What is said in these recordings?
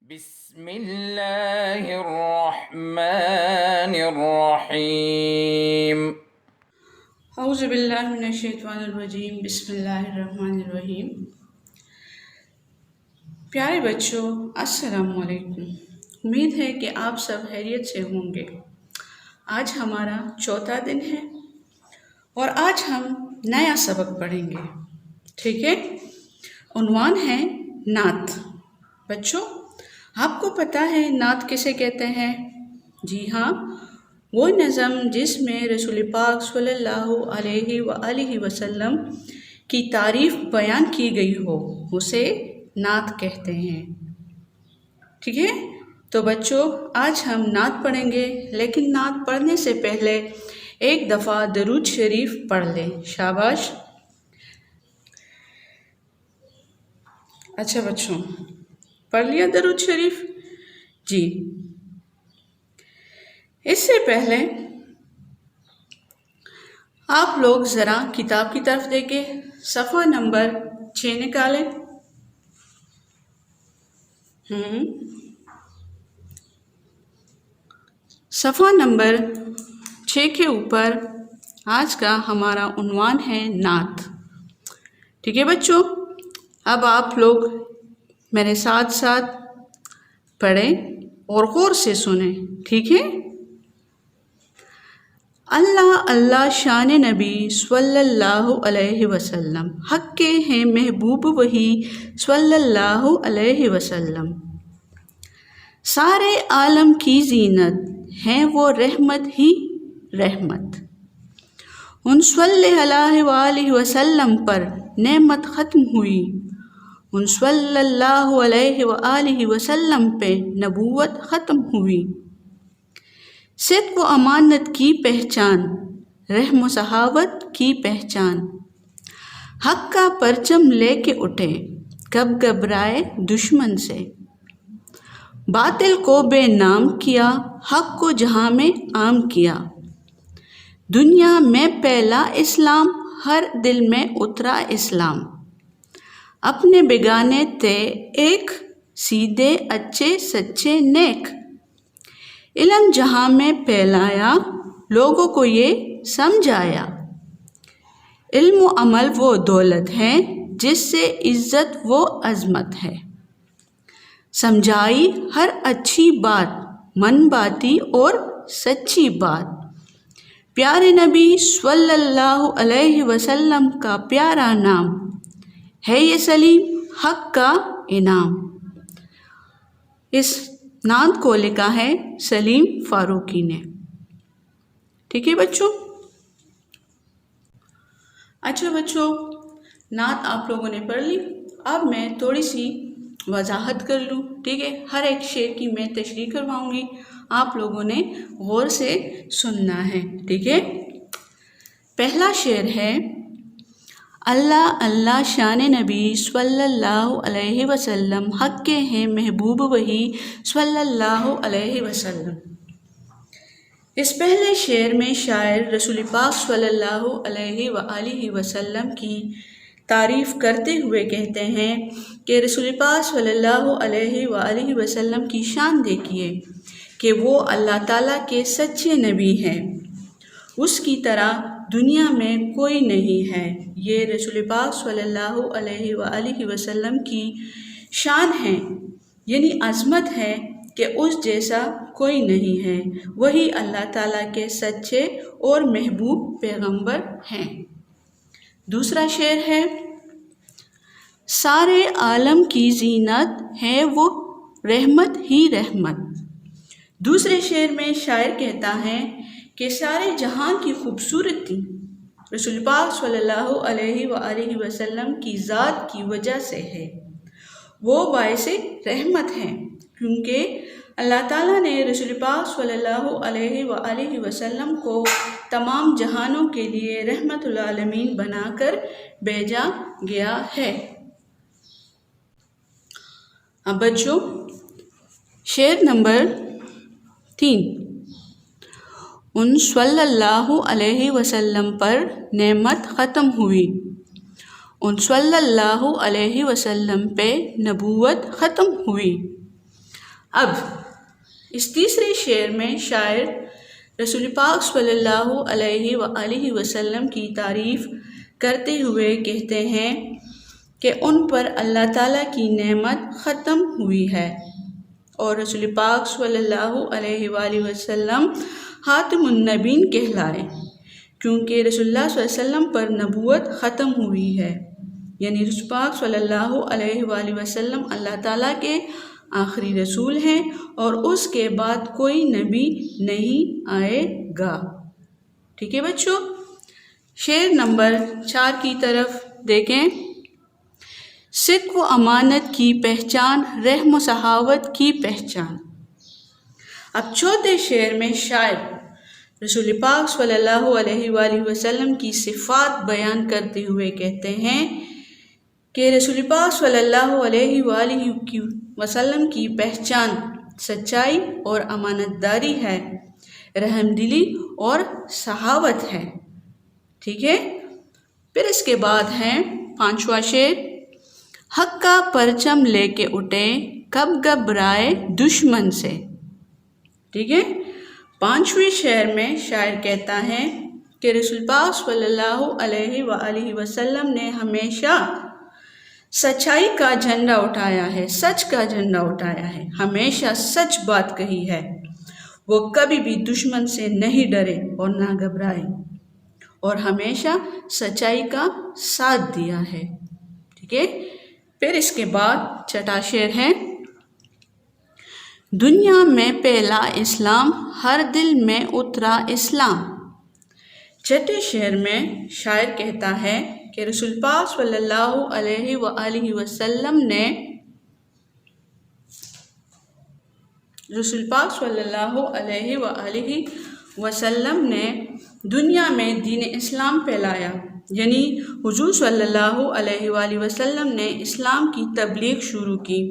بسم اللہ الرحمن الرحیم۔ اعوذ باللہ من الشیطان الرجیم، بسم اللہ الرحمن الرحیم۔ پیارے بچوں، السلام علیکم۔ امید ہے کہ آپ سب خیریت سے ہوں گے۔ آج ہمارا چوتھا دن ہے اور آج ہم نیا سبق پڑھیں گے، ٹھیک ہے؟ عنوان ہے نعت۔ بچوں، آپ کو پتہ ہے نعت کسے کہتے ہیں؟ جی ہاں، وہ نظم جس میں رسول پاک صلی اللہ علیہ وآلہ وسلم کی تعریف بیان کی گئی ہو، اسے نعت کہتے ہیں، ٹھیک ہے؟ تو بچوں، آج ہم نعت پڑھیں گے، لیکن نعت پڑھنے سے پہلے ایک دفعہ درود شریف پڑھ لیں۔ شاباش۔ اچھا بچوں، پڑھ لیا درود شریف؟ جی، اس سے پہلے آپ لوگ ذرا کتاب کی طرف دیکھیں، صفحہ نمبر 6 نکالیں۔ صفحہ نمبر 6 کے اوپر آج کا ہمارا عنوان ہے نعت، ٹھیک ہے بچوں؟ اب آپ لوگ میرے ساتھ ساتھ پڑھیں اور غور سے سنیں، ٹھیک ہے؟ اللہ اللہ شان نبی صلی اللہ علیہ وسلم، حق کے ہیں محبوب وہی صلی اللہ علیہ وسلم، سارے عالم کی زینت ہیں وہ رحمت ہی رحمت، ان صلی اللہ علیہ وسلم پر نعمت ختم ہوئی، ان صلی اللہ علیہ وآلہ وسلم پہ نبوت ختم ہوئی، صدق و امانت کی پہچان، رحم و سخاوت کی پہچان، حق کا پرچم لے کے اٹھے کب گھبرائے دشمن سے، باطل کو بے نام کیا حق کو جہاں میں عام کیا، دنیا میں پھیلا اسلام ہر دل میں اترا اسلام، اپنے بیگانے تھے ایک سیدھے اچھے سچے نیک، علم جہاں میں پھیلایا لوگوں کو یہ سمجھایا، علم و عمل وہ دولت ہے جس سے عزت و عظمت ہے، سمجھائی ہر اچھی بات من باتی اور سچی بات، پیارے نبی صلی اللہ علیہ وسلم کا پیارا نام ہے یہ سلیم حق کا انعام۔ اس نعت کو لکھا ہے سلیم فاروقی نے، ٹھیک ہے بچوں؟ اچھا بچوں، نعت آپ لوگوں نے پڑھ لی، اب میں تھوڑی سی وضاحت کر لوں، ٹھیک ہے؟ ہر ایک شعر کی میں تشریح کرواؤں گی، آپ لوگوں نے غور سے سننا ہے، ٹھیک ہے؟ پہلا شعر ہے، اللہ اللہ شان نبی صلی اللہ علیہ وسلم، حق کے ہیں محبوب وہی صلی اللہ علیہ وسلم۔ اس پہلے شعر میں شاعر رسول پاک صلی اللہ علیہ وآلہ وسلم کی تعریف کرتے ہوئے کہتے ہیں کہ رسول پاک صلی اللہ علیہ وآلہ وسلم کی شان دیکھیے کہ وہ اللہ تعالیٰ کے سچے نبی ہیں، اس کی طرح دنیا میں کوئی نہیں ہے، یہ رسول پاک صلی اللہ علیہ وآلہ وسلم کی شان ہے، یعنی عظمت ہے کہ اس جیسا کوئی نہیں ہے، وہی اللہ تعالیٰ کے سچے اور محبوب پیغمبر ہیں۔ دوسرا شعر ہے، سارے عالم کی زینت ہے وہ رحمت ہی رحمت۔ دوسرے شعر میں شاعر کہتا ہے کہ سارے جہاں کی خوبصورتی رسول پاک صلی اللہ علیہ وآلہ وسلم کی ذات کی وجہ سے ہے، وہ باعث رحمت ہے، کیونکہ اللہ تعالیٰ نے رسول پاک صلی اللہ علیہ وآلہ وسلم کو تمام جہانوں کے لیے رحمت العالمین بنا کر بھیجا گیا ہے۔ اب بچوں، شعر نمبر 3، ان صلی اللہ علیہ وسلم پر نعمت ختم ہوئی، ان صلی اللہ علیہ وسلم پہ نبوت ختم ہوئی، اب اس تیسرے شعر میں شاعر رسول پاک صلی اللہ علیہ وآلہ وسلم کی تعریف کرتے ہوئے کہتے ہیں کہ ان پر اللہ تعالیٰ کی نعمت ختم ہوئی ہے، اور رسول پاک صلی اللہ علیہ وآلہ وسلم خاتم النبیین کہلائے، کیونکہ رسول اللہ صلی اللہ علیہ وسلم پر نبوت ختم ہوئی ہے، یعنی رسول پاک صلی اللہ علیہ وآلہ وسلم اللہ تعالیٰ کے آخری رسول ہیں اور اس کے بعد کوئی نبی نہیں آئے گا۔ ٹھیک ہے بچوں، شعر نمبر 4 کی طرف دیکھیں۔ صدق و امانت کی پہچان، رحم و سخاوت کی پہچان۔ اب چوتھے شعر میں شاعر رسول پاک صلی اللہ علیہ وآلہ وسلم کی صفات بیان کرتے ہوئے کہتے ہیں کہ رسول پاک صلی اللہ علیہ وآلہ وسلم کی پہچان سچائی اور امانت داری ہے، رحم دلی اور سخاوت ہے۔ ٹھیک ہے، پھر اس کے بعد ہے 5واں شعر۔ حق کا پرچم لے کے اٹھے، کب گھبرائے دشمن سے۔ ٹھیک ہے، 5ویں شعر میں شاعر کہتا ہے کہ رسول پاک صلی اللہ علیہ وآلہ وسلم نے ہمیشہ سچائی کا جھنڈا اٹھایا ہے، سچ کا جھنڈا اٹھایا ہے، ہمیشہ سچ بات کہی ہے، وہ کبھی بھی دشمن سے نہیں ڈرے اور نہ گھبرائے، اور ہمیشہ سچائی کا ساتھ دیا ہے۔ ٹھیک ہے، پھر اس کے بعد 6واں شعر ہے۔ دنیا میں پھیلا اسلام، ہر دل میں اترا اسلام۔ 6 شعر میں شاعر کہتا ہے کہ رسول پاک صلی اللہ علیہ وآلہ وسلم نے دنیا میں دین اسلام پھیلایا، یعنی حضور صلی اللہ علیہ وآلہ وسلم نے اسلام کی تبلیغ شروع کی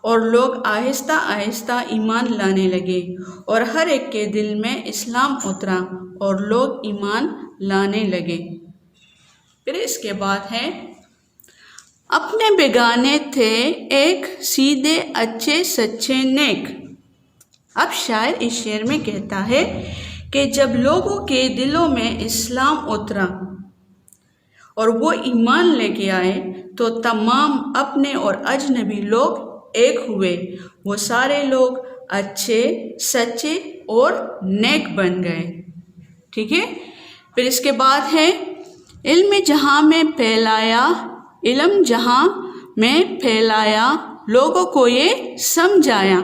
اور لوگ آہستہ آہستہ ایمان لانے لگے، اور ہر ایک کے دل میں اسلام اترا اور لوگ ایمان لانے لگے۔ پھر اس کے بعد ہے اپنے بیگانے تھے ایک، سیدھے اچھے سچے نیک۔ اب شاعر اس شعر میں کہتا ہے کہ جب لوگوں کے دلوں میں اسلام اترا اور وہ ایمان لے کے آئے تو تمام اپنے اور اجنبی لوگ ایک ہوئے، وہ سارے لوگ اچھے سچے اور نیک بن گئے۔ ٹھیک ہے، پھر اس کے بعد ہے علم جہاں میں پھیلایا، علم جہاں میں پھیلایا، لوگوں کو یہ سمجھایا۔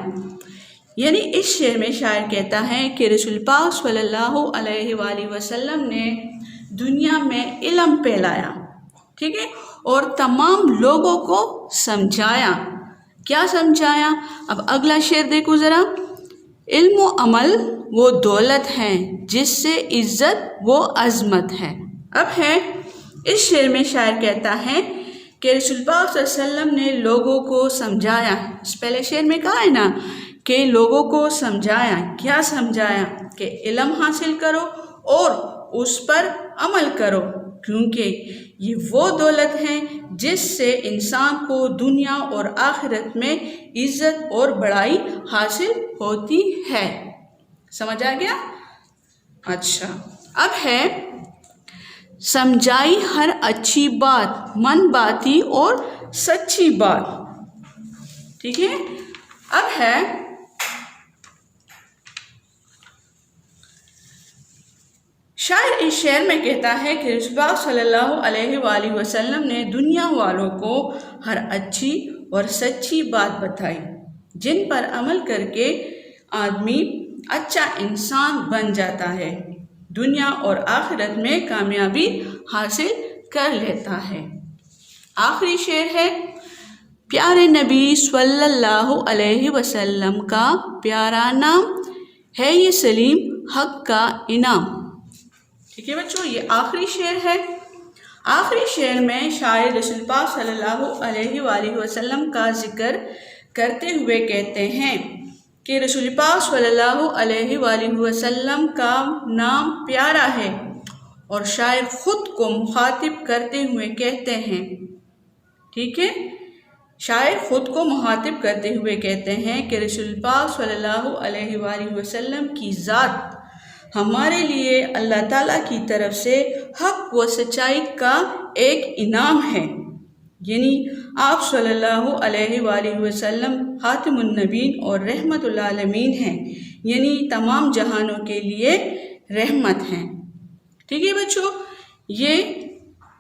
یعنی اس شعر میں شاعر کہتا ہے کہ رسول پاک صلی اللہ علیہ وآلہ وسلم نے دنیا میں علم پھیلایا، ٹھیک ہے، اور تمام لوگوں کو سمجھایا۔ کیا سمجھایا؟ اب اگلا شعر دیکھو ذرا۔ علم و عمل وہ دولت ہے، جس سے عزت وہ عظمت ہے۔ اب ہے اس شعر میں شاعر کہتا ہے کہ رسول پاک صلی اللہ علیہ وسلم نے لوگوں کو سمجھایا۔ اس پہلے شعر میں کہا ہے نا کہ لوگوں کو سمجھایا۔ کیا سمجھایا؟ کہ علم حاصل کرو اور اس پر عمل کرو، کیونکہ یہ وہ دولت ہے جس سے انسان کو دنیا اور آخرت میں عزت اور بڑائی حاصل ہوتی ہے۔ سمجھ آ گیا؟ اچھا، اب ہے سمجھائی ہر اچھی بات، من باتی اور سچی بات۔ ٹھیک ہے، اب ہے شاعر اس شعر میں کہتا ہے کہ رسول پاک صلی اللہ علیہ وآلہ وسلم نے دنیا والوں کو ہر اچھی اور سچی بات بتائی، جن پر عمل کر کے آدمی اچھا انسان بن جاتا ہے، دنیا اور آخرت میں کامیابی حاصل کر لیتا ہے۔ آخری شعر ہے پیارے نبی صلی اللہ علیہ وسلم کا پیارا نام ہے یہ سلیم حق کا انعام۔ ٹھیک ہے بچوں، یہ آخری شعر ہے۔ آخری شعر میں شاعر رسول پاک صلی اللہ علیہ وآلہ وسلم کا ذکر کرتے ہوئے کہتے ہیں کہ رسول پاک صلی اللہ علیہ وآلہ وسلم کا نام پیارا ہے، اور شاعر خود کو مخاطب کرتے ہوئے کہتے ہیں، ٹھیک ہے، شاعر خود کو مخاطب کرتے ہوئے کہتے ہیں کہ رسول پاک صلی اللہ علیہ وآلہ وسلم کی ذات ہمارے لیے اللہ تعالیٰ کی طرف سے حق و سچائی کا ایک انعام ہے، یعنی آپ صلی اللہ علیہ وآلہ وسلم خاتم النبیین اور رحمت للعالمین ہیں، یعنی تمام جہانوں کے لیے رحمت ہیں۔ ٹھیک ہے بچوں، یہ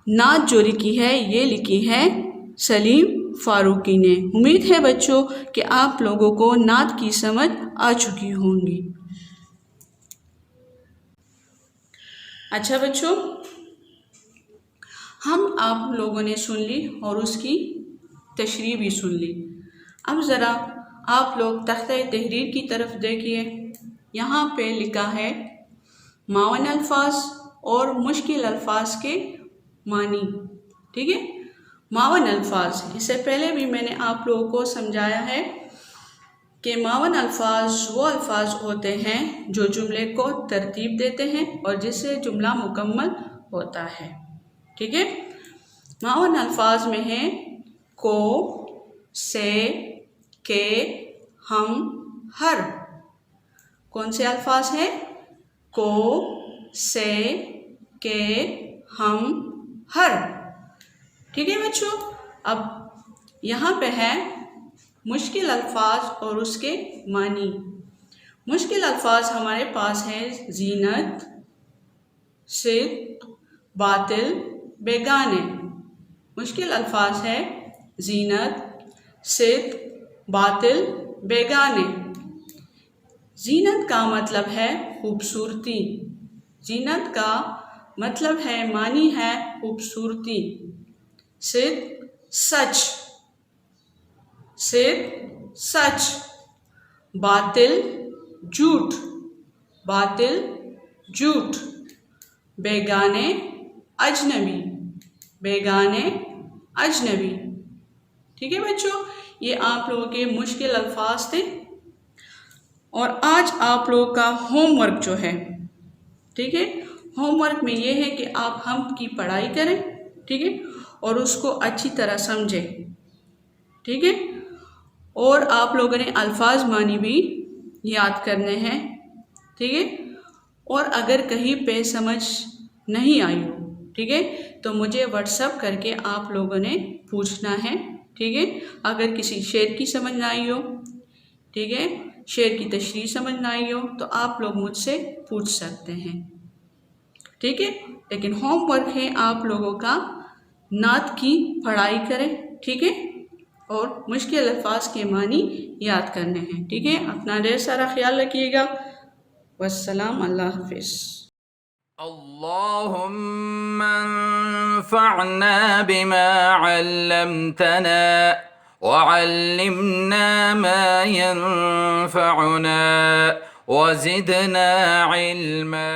نعت جو لکھی ہے یہ لکھی ہے سلیم فاروقی نے۔ امید ہے بچوں کہ آپ لوگوں کو نعت کی سمجھ آ چکی ہوں گی۔ اچھا بچوں، ہم آپ لوگوں نے سن لی اور اس کی تشریح بھی سن لی۔ اب ذرا آپ لوگ تختہ تحریر کی طرف دیکھیے، یہاں پہ لکھا ہے معاون الفاظ اور مشکل الفاظ کے معنی۔ ٹھیک ہے، معاون الفاظ، اس سے پہلے بھی میں نے آپ لوگوں کو سمجھایا ہے کہ معاون الفاظ وہ الفاظ ہوتے ہیں جو جملے کو ترتیب دیتے ہیں اور جس سے جملہ مکمل ہوتا ہے۔ ٹھیک ہے، معاون الفاظ میں ہیں کو، سے، کے، ہم، ہر۔ کون سے الفاظ ہیں؟ کو، سے، کے، ہم، ہر۔ ٹھیک ہے بچوں، اب یہاں پہ ہے مشکل الفاظ اور اس کے معنی۔ مشکل الفاظ ہمارے پاس ہیں زینت، صدق، باطل، بیگانے۔ مشکل الفاظ ہے زینت، صدق، باطل، بیگانے۔ زینت کا مطلب ہے خوبصورتی، زینت کا مطلب ہے معنی ہے خوبصورتی۔ صدق سچ، صدق سچ۔ باطل جھوٹ، باطل جھوٹ۔ بیگانے اجنبی، بیگانے اجنبی۔ ٹھیک ہے بچوں، یہ آپ لوگوں کے مشکل الفاظ تھے، اور آج آپ لوگوں کا ہوم ورک جو ہے، ٹھیک ہے، ہوم ورک میں یہ ہے کہ آپ ہم کی پڑھائی کریں، ٹھیک ہے، اور اس کو اچھی طرح سمجھیں، ٹھیک ہے، اور آپ لوگوں نے الفاظ معنی بھی یاد کرنے ہیں، ٹھیک ہے، اور اگر کہیں پہ سمجھ نہیں آئی ہو، ٹھیک ہے، تو مجھے واٹس ایپ کر کے آپ لوگوں نے پوچھنا ہے، ٹھیک ہے۔ اگر کسی شعر کی سمجھ نہ آئی ہو، ٹھیک ہے، شعر کی تشریح سمجھ نہ آئی ہو تو آپ لوگ مجھ سے پوچھ سکتے ہیں، ٹھیک ہے، لیکن ہوم ورک ہے آپ لوگوں کا نعت کی پڑھائی کریں، ٹھیک ہے، اور مشکل الفاظ کے معنی یاد کرنے ہیں، ٹھیک ہے۔ اپنا ڈھیر سارا خیال رکھیے گا۔ والسلام، اللہ حافظ۔ اللهم انفعنا بما علمتنا وعلمنا ما ينفعنا وزدنا علما